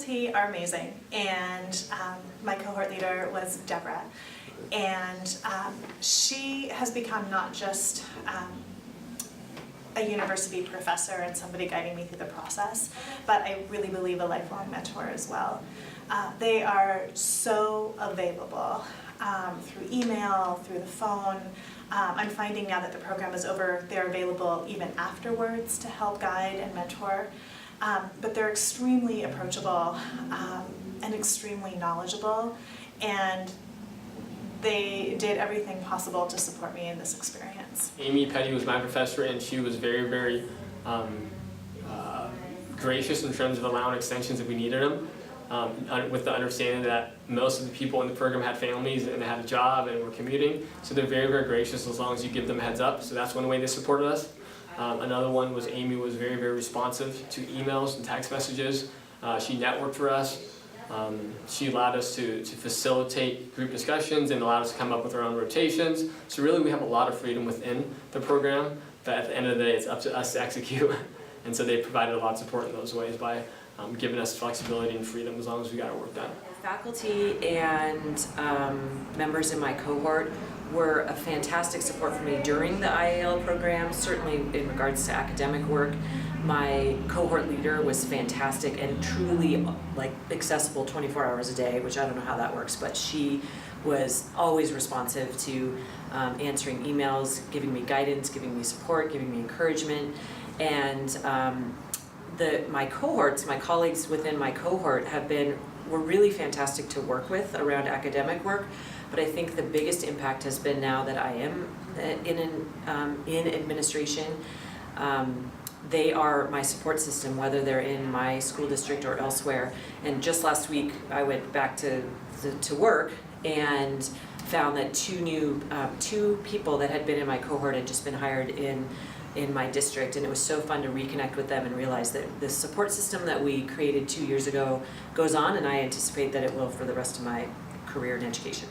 faculty are amazing, and my cohort leader was Deborah, and she has become not just a university professor and somebody guiding me through the process, but I really believe a lifelong mentor as well. They are so available through email, through the phone. I'm finding now that the program is over, they're available even afterwards to help guide and mentor. But they're extremely approachable and extremely knowledgeable, and they did everything possible to support me in this experience. Amy Petty was my professor, and she was very, very gracious in terms of allowing extensions if we needed them, with the understanding that most of the people in the program had families and had a job and were commuting. So they're very, very gracious as long as you give them a heads up. So that's one way they supported us. Another one was Amy was very, very responsive to emails and text messages. She networked for us. She allowed us to facilitate group discussions and allowed us to come up with our own rotations. So really we have a lot of freedom within the program, but at the end of the day it's up to us to execute. And so they provided a lot of support in those ways by giving us flexibility and freedom as long as we got our work done. Faculty and members in my cohort were a fantastic support for me during the IAL program, certainly in regards to academic work. My cohort leader was fantastic and truly accessible 24 hours a day, which I don't know how that works, but she was always responsive to answering emails, giving me guidance, giving me support, giving me encouragement. And my cohorts, my colleagues within my cohort were really fantastic to work with around academic work. But I think the biggest impact has been now that I am in administration. They are my support system, whether they're in my school district or elsewhere. And just last week, I went back to work and found that two people that had been in my cohort had just been hired in my district, and it was so fun to reconnect with them and realize that the support system that we created 2 years ago goes on, and I anticipate that it will for the rest of my career in education.